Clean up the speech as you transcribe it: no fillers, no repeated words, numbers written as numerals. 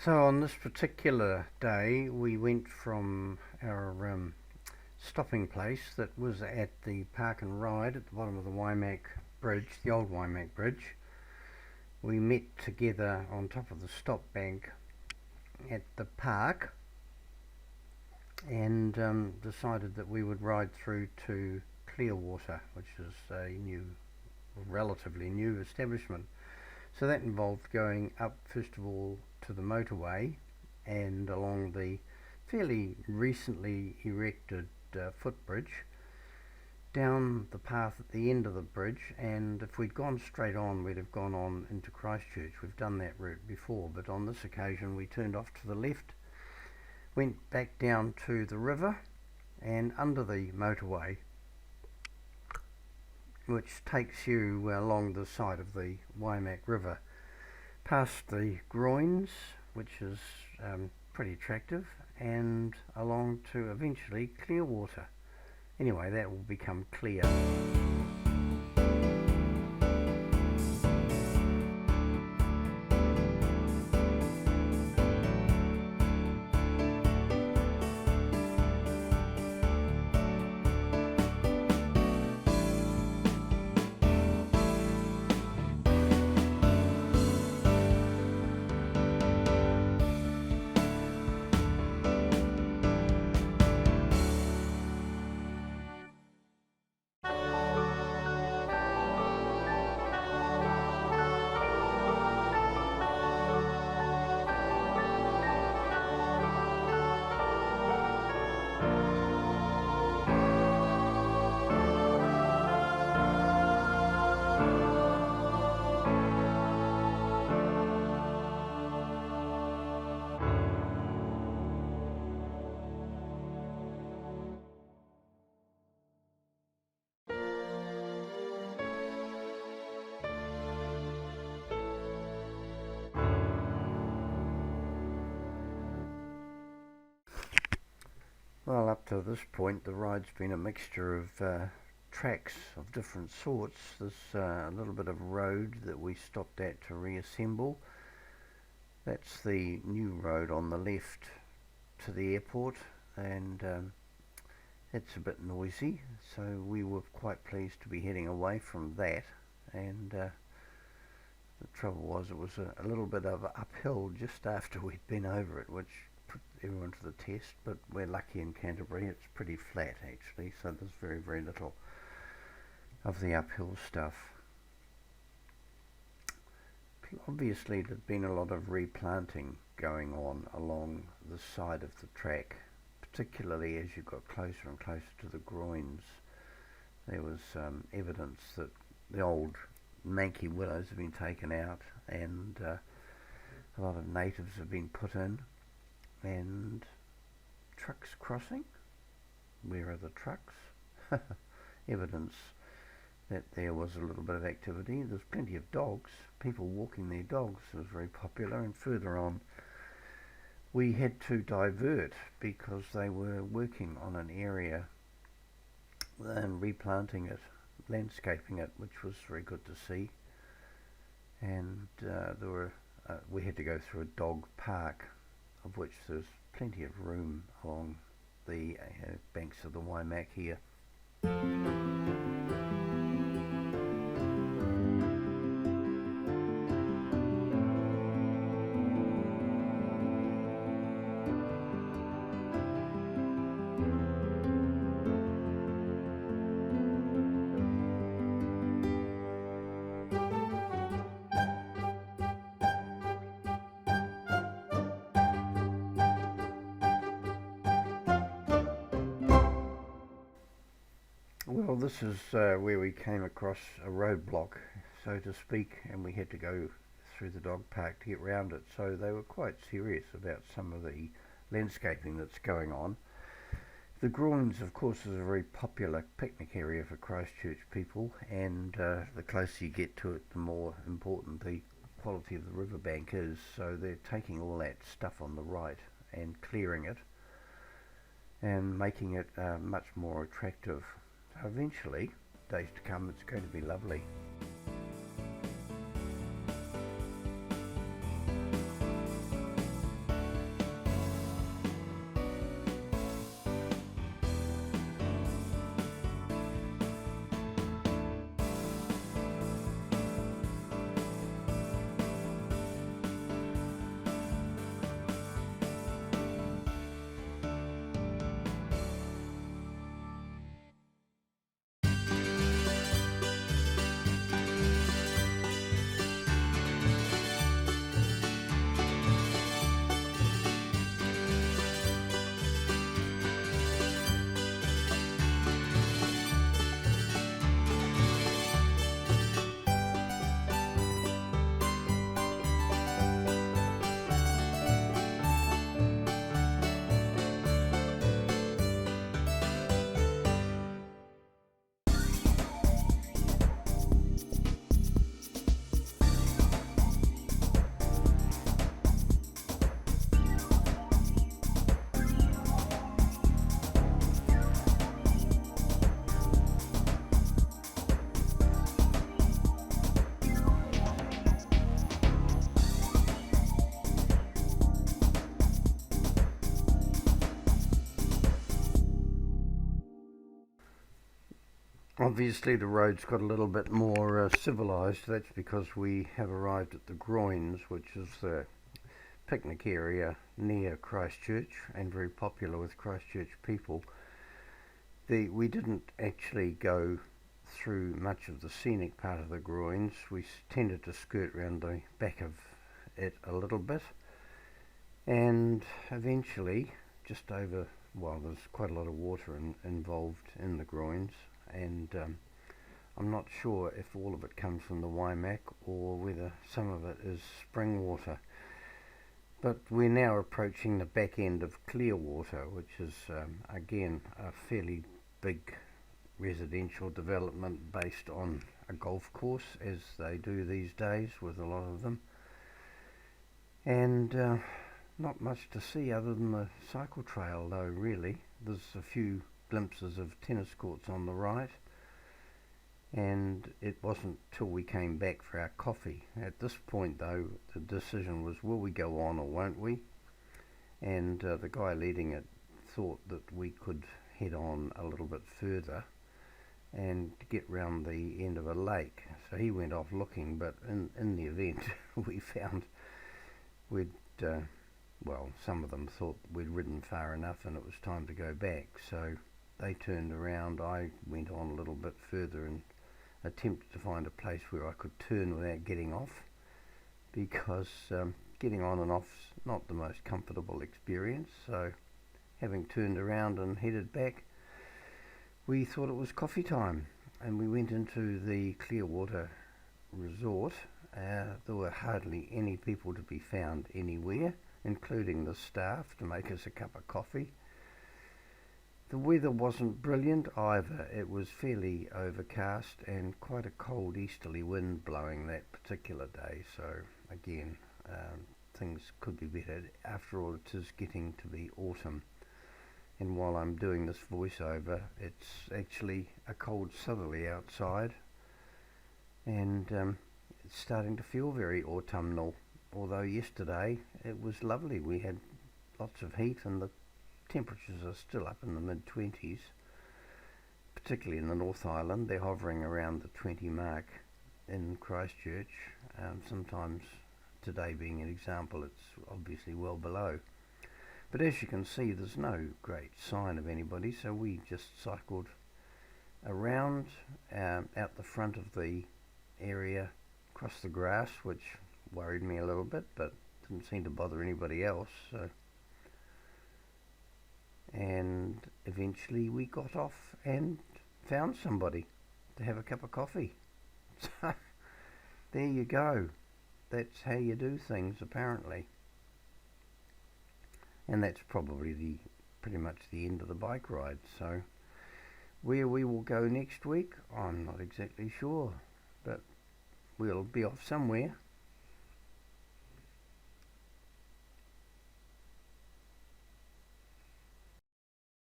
So on this particular day we went from our stopping place that was at the park and ride at the bottom of the Waimak Bridge, the old Waimak Bridge. We met together on top of the stop bank at the park and decided that we would ride through to Clearwater, which is a relatively new establishment. So that involved going up first of all to the motorway and along the fairly recently erected footbridge, down the path at the end of the bridge, and if we'd gone straight on we'd have gone on into Christchurch. We've done that route before, but on this occasion we turned off to the left, went back down to the river and under the motorway, which takes you along the side of the Waimak River, past the groins, which is pretty attractive, and along to eventually Clearwater. Anyway, that will become clear. Well, up to this point the ride's been a mixture of tracks of different sorts. There's a little bit of road that we stopped at to reassemble. That's the new road on the left to the airport, and it's a bit noisy, so we were quite pleased to be heading away from that. And the trouble was it was a little bit of uphill just after we'd been over it, which put everyone to the test, but we're lucky in Canterbury, it's pretty flat actually, so there's very little of the uphill stuff. Obviously there'd been a lot of replanting going on along the side of the track, particularly as you got closer and closer to the groins. There was evidence that the old manky willows have been taken out, and a lot of natives have been put in, and trucks crossing. Where are the trucks? Evidence that there was a little bit of activity. There's plenty of dogs, people walking their dogs was very popular, and further on we had to divert because they were working on an area and replanting it, landscaping it, which was very good to see. And we had to go through a dog park, of which there's plenty of room along the banks of the Waimak here. Well, this is where we came across a roadblock, so to speak, and we had to go through the dog park to get round it. So they were quite serious about some of the landscaping that's going on. The Groins, of course, is a very popular picnic area for Christchurch people, and the closer you get to it, the more important the quality of the riverbank is. So they're taking all that stuff on the right and clearing it and making it much more attractive. So eventually, days to come, it's going to be lovely. Obviously the road's got a little bit more civilised. That's because we have arrived at the Groins, which is the picnic area near Christchurch and very popular with Christchurch people. We didn't actually go through much of the scenic part of the Groins. We tended to skirt around the back of it a little bit, and eventually just over, well, there's quite a lot of water involved in the Groins, and I'm not sure if all of it comes from the Waimak or whether some of it is spring water. But we're now approaching the back end of Clearwater, which is again a fairly big residential development based on a golf course, as they do these days with a lot of them. And not much to see other than the cycle trail, though, really. There's a few glimpses of tennis courts on the right, and it wasn't till we came back for our coffee. At this point, though, the decision was, will we go on or won't we? And the guy leading it thought that we could head on a little bit further and get round the end of a lake. So he went off looking, but in the event we found we'd, well, some of them thought we'd ridden far enough and it was time to go back. So they turned around. I went on a little bit further and attempted to find a place where I could turn without getting off, because getting on and off's not the most comfortable experience. So having turned around and headed back, we thought it was coffee time, and we went into the Clearwater resort. There were hardly any people to be found anywhere, including the staff, to make us a cup of coffee. The weather wasn't brilliant either. It was fairly overcast and quite a cold easterly wind blowing that particular day. So again, things could be better. After all, it is getting to be autumn. And while I'm doing this voiceover, it's actually a cold southerly outside. And it's starting to feel very autumnal. Although yesterday it was lovely. We had lots of heat and the temperatures are still up in the mid-20s, particularly in the North Island. They're hovering around the 20 mark in Christchurch. Sometimes, today being an example, it's obviously well below. But as you can see, there's no great sign of anybody, so we just cycled around out the front of the area, across the grass, which worried me a little bit, but didn't seem to bother anybody else. So. And eventually we got off and found somebody to have a cup of coffee. So there you go. That's how you do things, apparently. And that's probably pretty much the end of the bike ride. So where we will go next week, I'm not exactly sure, but we'll be off somewhere.